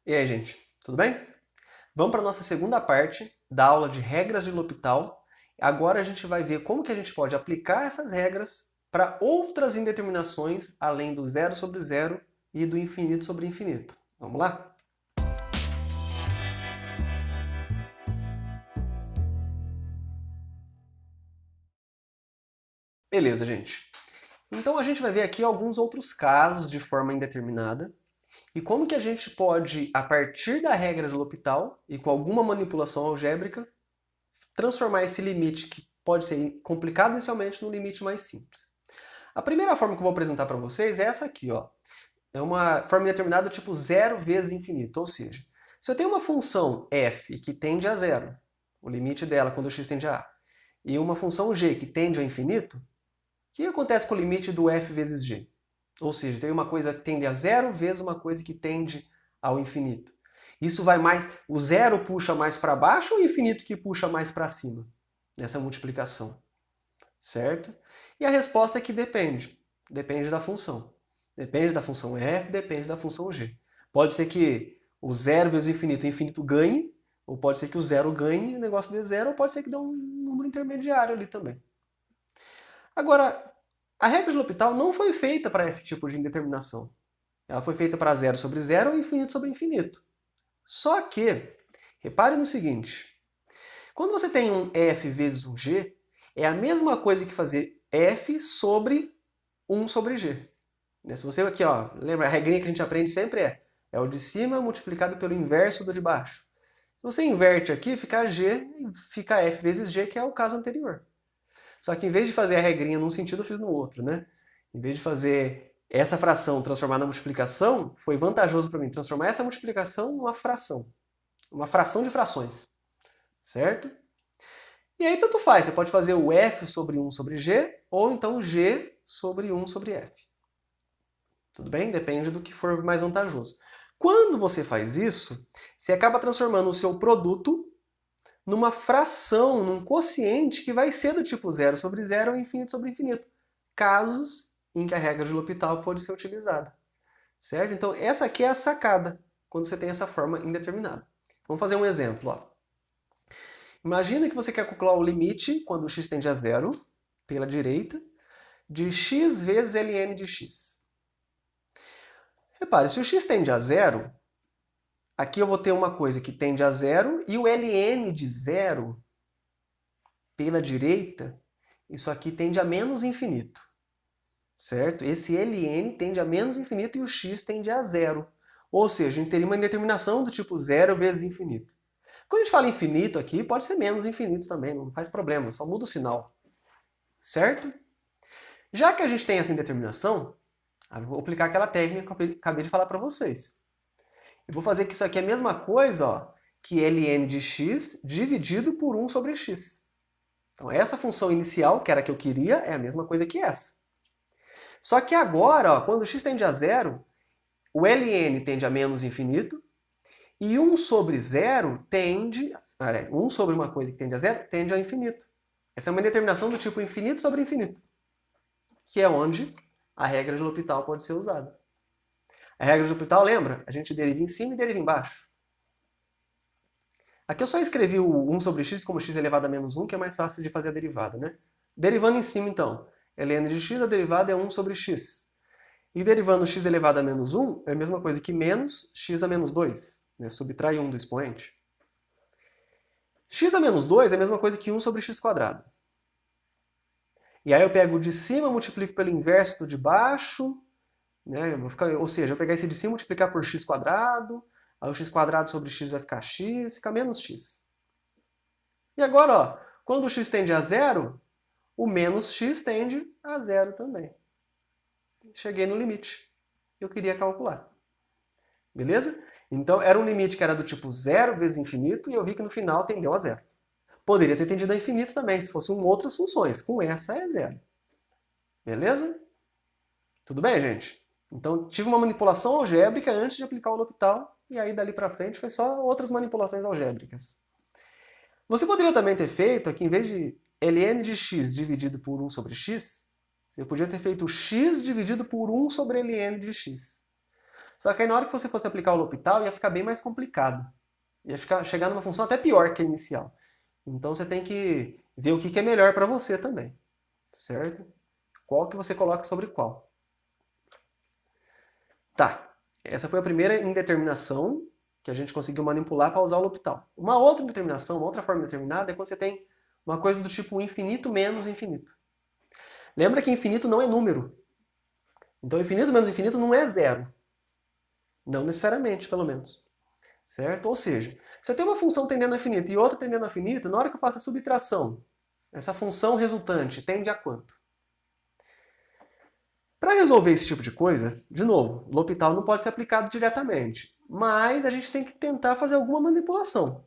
E aí, gente, tudo bem? Vamos para a nossa segunda parte da aula de regras de L'Hopital. Agora a gente vai ver como que a gente pode aplicar essas regras para outras indeterminações além do zero sobre zero e do infinito sobre infinito. Vamos lá? Beleza, gente. Então a gente vai ver aqui alguns outros casos de forma indeterminada e como que a gente pode, a partir da regra de L'Hopital e com alguma manipulação algébrica, transformar esse limite que pode ser complicado inicialmente num limite mais simples. A primeira forma que eu vou apresentar para vocês é essa aqui, ó. É uma forma indeterminada tipo zero vezes infinito, ou seja, se eu tenho uma função f que tende a zero, o limite dela quando x tende a a, e uma função g que tende ao infinito, o que acontece com o limite do f vezes g? Ou seja, tem uma coisa que tende a zero vezes uma coisa que tende ao infinito. Isso vai mais, o zero puxa mais para baixo ou o infinito que puxa mais para cima nessa multiplicação? Certo? E a resposta é que depende. Depende da função. Depende da função f, depende da função g. Pode ser que o zero vezes o infinito ganhe, ou pode ser que o zero ganhe e o negócio dê zero, ou pode ser que dê um número intermediário ali também. Agora, a regra de L'Hopital não foi feita para esse tipo de indeterminação. Ela foi feita para zero sobre zero ou infinito sobre infinito. Só que, repare no seguinte, quando você tem um f vezes um g, é a mesma coisa que fazer f sobre 1 sobre g. Se você aqui, ó, lembra, a regrinha que a gente aprende sempre é o de cima multiplicado pelo inverso do de baixo. Se você inverte aqui, fica g, fica f vezes g, que é o caso anterior. Só que em vez de fazer a regrinha num sentido, eu fiz no outro, né? Em vez de fazer essa fração transformar na multiplicação, foi vantajoso para mim transformar essa multiplicação numa fração. Uma fração de frações. Certo? E aí tanto faz, você pode fazer o f sobre 1 sobre g, ou então g sobre 1 sobre f. Tudo bem? Depende do que for mais vantajoso. Quando você faz isso, você acaba transformando o seu produto numa fração, num quociente que vai ser do tipo zero sobre zero ou infinito sobre infinito. Casos em que a regra de L'Hopital pode ser utilizada. Certo? Então essa aqui é a sacada, quando você tem essa forma indeterminada. Vamos fazer um exemplo. Ó. Imagina que você quer calcular o limite, quando o x tende a zero, pela direita, de x vezes ln de x. Repare, se o x tende a zero, aqui eu vou ter uma coisa que tende a zero, e o ln de zero, pela direita, isso aqui tende a menos infinito. Certo? Esse ln tende a menos infinito e o x tende a zero. Ou seja, a gente teria uma indeterminação do tipo zero vezes infinito. Quando a gente fala infinito aqui, pode ser menos infinito também, não faz problema, só muda o sinal. Certo? Já que a gente tem essa indeterminação, eu vou aplicar aquela técnica que eu acabei de falar para vocês. Eu vou fazer que isso aqui é a mesma coisa ó, que ln de x dividido por 1 sobre x. Então essa função inicial, que era a que eu queria, é a mesma coisa que essa. Só que agora, ó, quando x tende a zero, o ln tende a menos infinito, e 1 sobre 0 tende... Aliás, 1 sobre uma coisa que tende a zero tende ao infinito. Essa é uma determinação do tipo infinito sobre infinito, que é onde a regra de L'Hopital pode ser usada. A regra de L'Hopital, lembra? A gente deriva em cima e deriva embaixo. Aqui eu só escrevi o 1 sobre x como x elevado a menos 1, que é mais fácil de fazer a derivada, né? Derivando em cima, então, ln de x, a derivada é 1 sobre x. E derivando x elevado a menos 1 é a mesma coisa que menos x a menos 2. Né? Subtrai 1 do expoente. X a menos 2 é a mesma coisa que 1 sobre x quadrado. E aí eu pego o de cima, multiplico pelo inverso do de baixo, né? Ou seja, eu pegar esse de cima e multiplicar por x quadrado, aí o x quadrado sobre x vai ficar x, fica menos x. E agora, ó, quando o x tende a zero, o menos x tende a zero também. Cheguei no limite. Eu queria calcular. Beleza? Então, era um limite que era do tipo zero vezes infinito, e eu vi que no final tendeu a zero. Poderia ter tendido a infinito também, se fossem outras funções. Com essa é zero. Beleza? Tudo bem, gente? Então, tive uma manipulação algébrica antes de aplicar o L'Hopital, e aí dali para frente foi só outras manipulações algébricas. Você poderia também ter feito, aqui em vez de ln de x dividido por 1 sobre x, você podia ter feito x dividido por 1 sobre ln de x. Só que aí na hora que você fosse aplicar o L'Hopital, ia ficar bem mais complicado. Chegar numa função até pior que a inicial. Então você tem que ver o que é melhor para você também. Certo? Qual que você coloca sobre qual. Tá. Essa foi a primeira indeterminação que a gente conseguiu manipular para usar o L'Hopital. Uma outra indeterminação, uma outra forma indeterminada é quando você tem uma coisa do tipo infinito menos infinito. Lembra que infinito não é número. Então infinito menos infinito não é zero. Não necessariamente, pelo menos. Certo? Ou seja, se eu tenho uma função tendendo a infinito e outra tendendo a infinito, na hora que eu faço a subtração, essa função resultante tende a quanto? Para resolver esse tipo de coisa, de novo, L'Hopital não pode ser aplicado diretamente, mas a gente tem que tentar fazer alguma manipulação.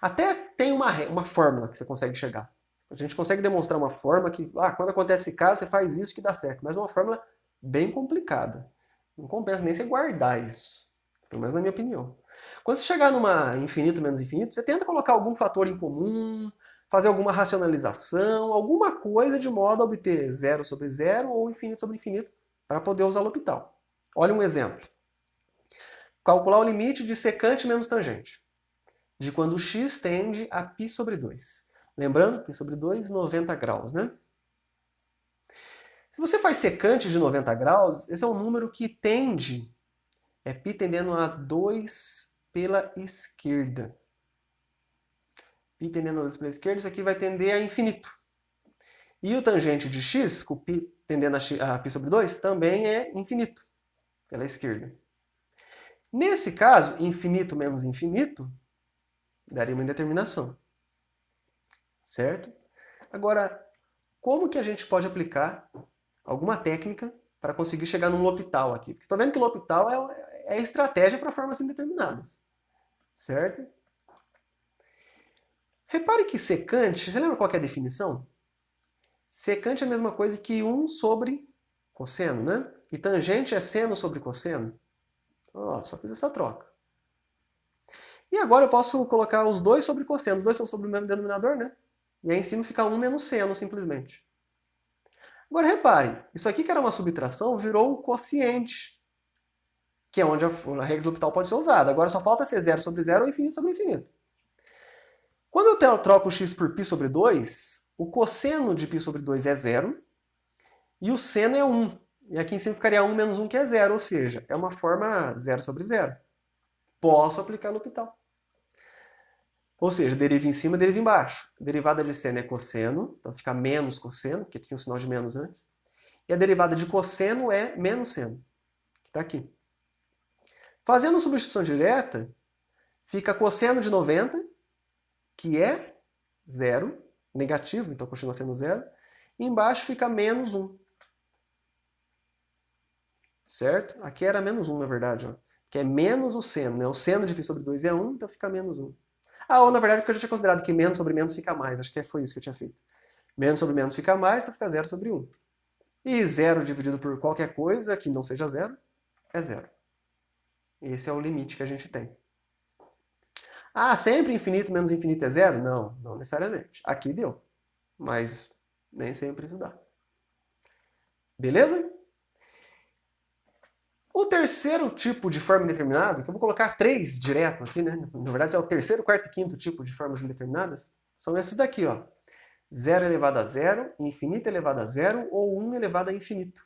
Até tem uma fórmula que você consegue chegar. A gente consegue demonstrar uma fórmula que, quando acontece esse caso, você faz isso que dá certo, mas é uma fórmula bem complicada. Não compensa nem você guardar isso, pelo menos na minha opinião. Quando você chegar numa infinito menos infinito, você tenta colocar algum fator em comum, fazer alguma racionalização, alguma coisa de modo a obter zero sobre zero ou infinito sobre infinito para poder usar o L'Hopital. Olha um exemplo. Calcular o limite de secante menos tangente, de quando x tende a π sobre 2. Lembrando, π sobre 2, 90 graus, né? Se você faz secante de 90 graus, esse é um número que tende, π tendendo a 2 pela esquerda. Π tendendo a 2 pela esquerda, isso aqui vai tender a infinito. E o tangente de x, com π tendendo a π sobre 2, também é infinito, pela esquerda. Nesse caso, infinito menos infinito daria uma indeterminação. Certo? Agora, como que a gente pode aplicar alguma técnica para conseguir chegar num L'Hopital aqui? Porque estou vendo que o L'Hopital é a estratégia para formas indeterminadas. Certo? Repare que secante, você lembra qual que é a definição? Secante é a mesma coisa que 1 sobre cosseno, né? E tangente é seno sobre cosseno. Só fiz essa troca. E agora eu posso colocar os dois sobre cosseno. Os dois são sobre o mesmo denominador, né? E aí em cima fica 1 menos seno, simplesmente. Agora repare, isso aqui que era uma subtração virou um quociente, que é onde a regra do L'Hopital pode ser usada. Agora só falta ser 0 sobre 0 ou infinito sobre infinito. Quando eu troco o x por π sobre 2, o cosseno de π sobre 2 é 0 e o seno é 1. E aqui em cima ficaria 1 menos 1, que é 0, ou seja, é uma forma 0 sobre 0. Posso aplicar o L'Hopital. Ou seja, deriva em cima, deriva embaixo. A derivada de seno é cosseno, então fica menos cosseno, porque tinha um sinal de menos antes. E a derivada de cosseno é menos seno, que está aqui. Fazendo substituição direta, fica cosseno de 90, que é 0, negativo, então continua sendo 0. E embaixo fica menos 1. Certo? Aqui era menos 1, na verdade, que é menos o seno, né? O seno de π sobre 2 é 1, então fica menos 1. Ou na verdade, porque eu já tinha considerado que menos sobre menos fica mais. Acho que foi isso que eu tinha feito. Menos sobre menos fica mais, então fica 0 sobre 1. E 0 dividido por qualquer coisa que não seja 0 é 0. Esse é o limite que a gente tem. Sempre infinito menos infinito é 0? Não, não necessariamente. Aqui deu. Mas nem sempre isso dá. Beleza? O terceiro tipo de forma indeterminada, que eu vou colocar 3 direto aqui, né? Na verdade é o terceiro, quarto e quinto tipo de formas indeterminadas, são esses daqui, ó. 0 elevado a 0, infinito elevado a 0 ou 1 elevado a infinito.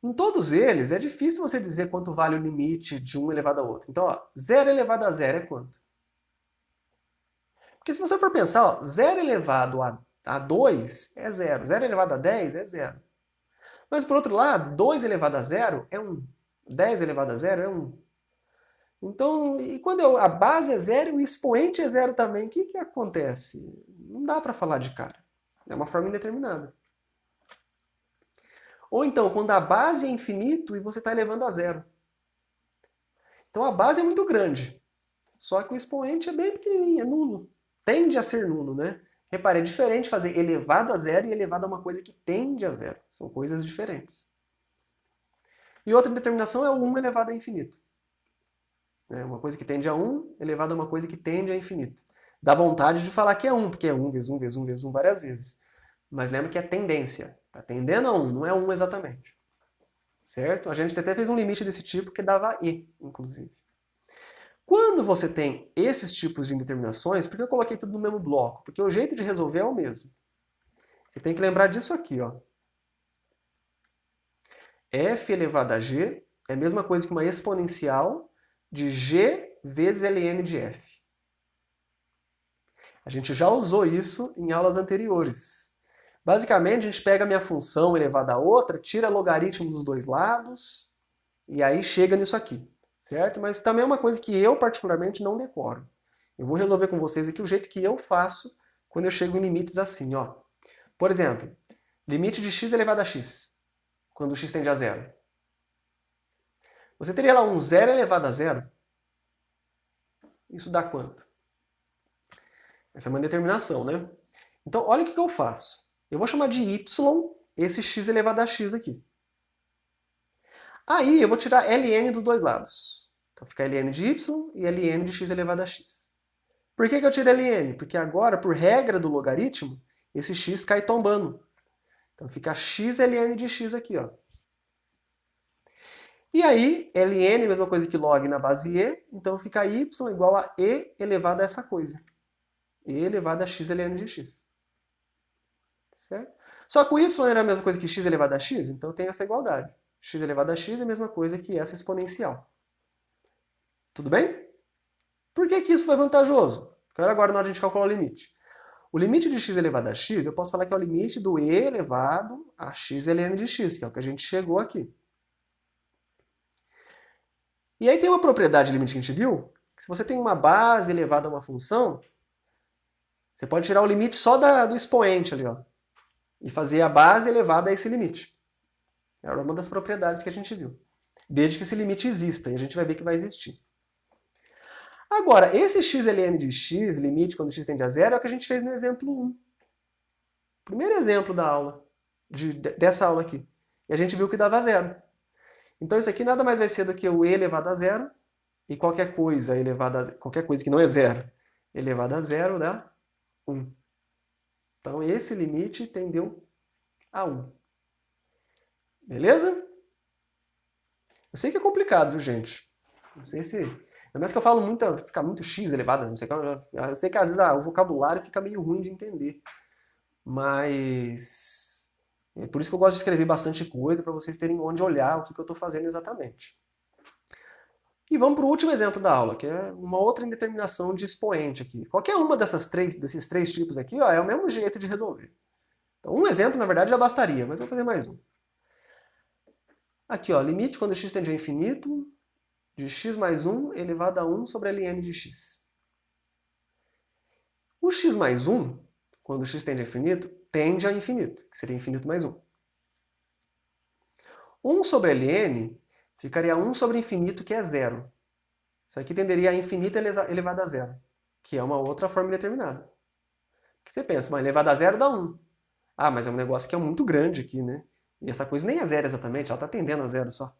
Em todos eles, é difícil você dizer quanto vale o limite de 1 elevado a outro. Então, 0 elevado a 0 é quanto? Porque se você for pensar, 0 elevado a 2 é 0. 0 elevado a 10 é 0. Mas, por outro lado, 2 elevado a 0 é 1. 10 elevado a 0 é 1. Então, e quando a base é 0 e o expoente é 0 também, o que acontece? Não dá para falar de cara. É uma forma indeterminada. Ou então, quando a base é infinito e você está elevando a 0. Então a base é muito grande. Só que o expoente é bem pequenininho, é nulo. Tende a ser nulo, né? Repare, é diferente fazer elevado a 0 e elevado a uma coisa que tende a 0. São coisas diferentes. E outra determinação é o 1 elevado a infinito. Uma coisa que tende a 1 elevado a uma coisa que tende a infinito. Dá vontade de falar que é 1, porque é 1 vezes 1 vezes 1 vezes 1 várias vezes. Mas lembra que é tendência. Está tendendo a 1, não é 1 exatamente. certo? A gente até fez um limite desse tipo que dava e, inclusive. Quando você tem esses tipos de indeterminações, por que eu coloquei tudo no mesmo bloco? Porque o jeito de resolver é o mesmo. Você tem que lembrar disso aqui, ó. F elevado a g é a mesma coisa que uma exponencial de g vezes ln de f. A gente já usou isso em aulas anteriores. Basicamente, a gente pega a minha função elevada a outra, tira logaritmo dos dois lados, e aí chega nisso aqui, certo? Mas também é uma coisa que eu, particularmente, não decoro. Eu vou resolver com vocês aqui o jeito que eu faço quando eu chego em limites assim, ó. Por exemplo, limite de x elevado a x, quando x tende a zero. Você teria lá um zero elevado a zero. Isso dá quanto? Essa é uma determinação, né? Então, olha o que eu faço. Eu vou chamar de y esse x elevado a x aqui. Aí eu vou tirar ln dos dois lados. Então fica ln de y e ln de x elevado a x. Por que eu tiro ln? Porque agora, por regra do logaritmo, esse x cai tombando. Então fica x ln de x aqui, ó. E aí, ln é a mesma coisa que log na base e, então fica y igual a e elevado a essa coisa. E elevado a x ln de x. Certo? Só que o y era a mesma coisa que x elevado a x, então tem essa igualdade. X elevado a x é a mesma coisa que essa exponencial. Tudo bem? Por que isso foi vantajoso? Quero agora na hora de a gente calcular o limite. O limite de x elevado a x, eu posso falar que é o limite do e elevado a x ln de x, que é o que a gente chegou aqui. E aí tem uma propriedade de limite que a gente viu, que se você tem uma base elevada a uma função, você pode tirar o limite só do expoente ali, ó, e fazer a base elevada a esse limite. Era uma das propriedades que a gente viu. Desde que esse limite exista, e a gente vai ver que vai existir. Agora, esse x ln de x, limite quando x tende a zero, é o que a gente fez no exemplo 1. Primeiro exemplo da aula, dessa aula aqui. E a gente viu que dava zero. Então isso aqui nada mais vai ser do que o e elevado a zero, e qualquer coisa qualquer coisa que não é zero elevado a zero dá 1. Então esse limite tendeu a 1. Beleza? Eu sei que é complicado, viu, gente? Não sei se... Ainda mais que eu falo muito, fica muito x elevado, não sei, eu sei que às vezes o vocabulário fica meio ruim de entender. Mas... é por isso que eu gosto de escrever bastante coisa, para vocês terem onde olhar o que eu estou fazendo exatamente. E vamos para o último exemplo da aula, que é uma outra indeterminação de expoente aqui. Qualquer uma desses três tipos aqui, ó, é o mesmo jeito de resolver. Então, um exemplo, na verdade, já bastaria, mas eu vou fazer mais um. Aqui, ó, limite quando x tende a infinito de x mais 1 elevado a 1 sobre ln de x. O x mais 1, quando x tende a infinito, que seria infinito mais 1. 1 sobre ln ficaria 1 sobre infinito, que é zero. Isso aqui tenderia a infinito elevado a zero, que é uma outra forma indeterminada. O que você pensa? Mas elevado a zero dá 1. Ah, mas é um negócio que é muito grande aqui, né? E essa coisa nem é zero exatamente, ela está tendendo a zero só.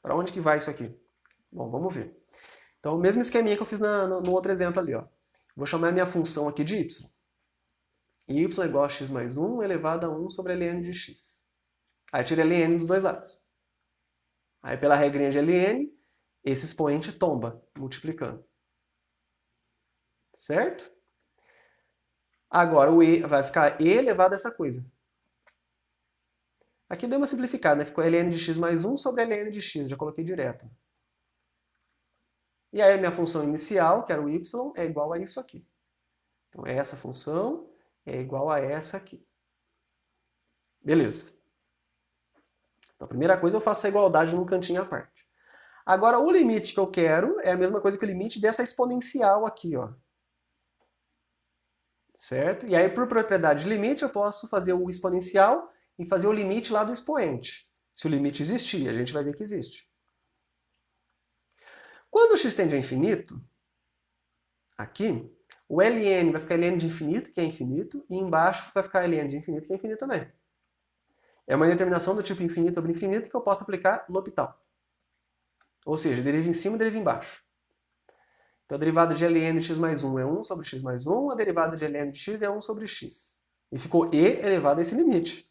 Para onde que vai isso aqui? Bom, vamos ver. Então, o mesmo esqueminha que eu fiz no outro exemplo ali, ó. Vou chamar a minha função aqui de y. Y é igual a x mais 1 elevado a 1 sobre ln de x. Aí tira ln dos dois lados. Aí pela regrinha de ln, esse expoente tomba, multiplicando. Certo? Agora o e vai ficar e elevado a essa coisa. Aqui deu uma simplificada, né? Ficou ln de x mais 1 sobre ln de x, já coloquei direto. E aí a minha função inicial, que era o y, é igual a isso aqui. Então essa função é igual a essa aqui. Beleza. Então a primeira coisa eu faço a igualdade num cantinho à parte. Agora o limite que eu quero é a mesma coisa que o limite dessa exponencial aqui, ó. Certo? E aí por propriedade de limite eu posso fazer o exponencial e fazer o limite lá do expoente. Se o limite existir, a gente vai ver que existe. Quando o x tende a infinito, aqui, o ln vai ficar ln de infinito, que é infinito, e embaixo vai ficar ln de infinito, que é infinito também. É uma determinação do tipo infinito sobre infinito que eu posso aplicar L'Hopital. Ou seja, deriva em cima e deriva embaixo. Então a derivada de ln de x mais 1 é 1 sobre x mais 1, a derivada de ln de x é 1 sobre x. E ficou e elevado a esse limite.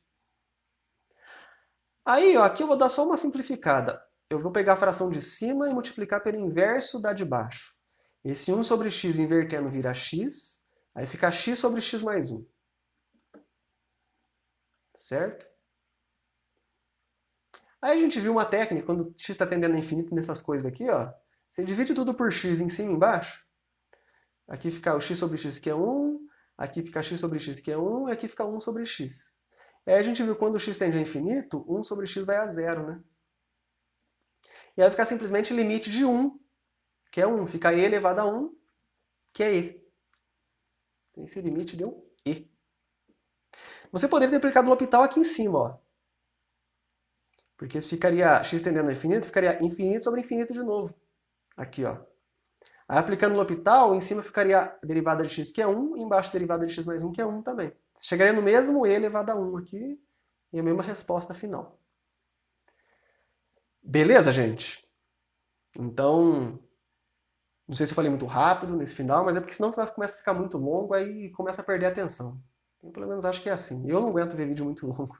Aí, ó, aqui eu vou dar só uma simplificada. Eu vou pegar a fração de cima e multiplicar pelo inverso da de baixo. Esse 1 sobre x invertendo vira x, aí fica x sobre x mais 1. Certo? Aí a gente viu uma técnica, quando x está tendendo a infinito nessas coisas aqui, ó. Você divide tudo por x em cima e embaixo. Aqui fica o x sobre x que é 1, aqui fica x sobre x que é 1, e aqui fica 1 sobre x. Aí a gente viu que quando o x tende a infinito, 1 sobre x vai a zero, né? E aí vai ficar simplesmente limite de 1, que é 1. Fica e elevado a 1, que é e. Então esse limite deu e. Você poderia ter aplicado o L'Hopital aqui em cima, ó. Porque ficaria x tendendo a infinito, ficaria infinito sobre infinito de novo. Aqui, ó. Aí aplicando o L'Hopital, em cima ficaria a derivada de x que é 1, e embaixo a derivada de x mais 1 que é 1 também. Você chegaria no mesmo e elevado a 1 aqui, e a mesma resposta final. Beleza, gente? Então, não sei se eu falei muito rápido nesse final, mas é porque senão começa a ficar muito longo, aí começa a perder a atenção. Então, pelo menos acho que é assim. Eu não aguento ver vídeo muito longo.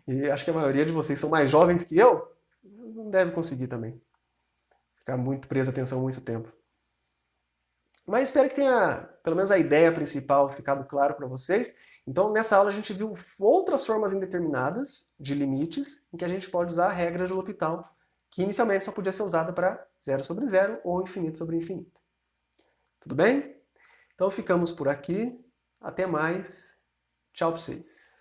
E acho que a maioria de vocês são mais jovens que eu, não deve conseguir também. Ficar muito preso a atenção muito tempo. Mas espero que tenha, pelo menos a ideia principal, ficado claro para vocês. Então, nessa aula a gente viu outras formas indeterminadas de limites em que a gente pode usar a regra de L'Hopital, que inicialmente só podia ser usada para zero sobre zero ou infinito sobre infinito. Tudo bem? Então ficamos por aqui. Até mais. Tchau para vocês.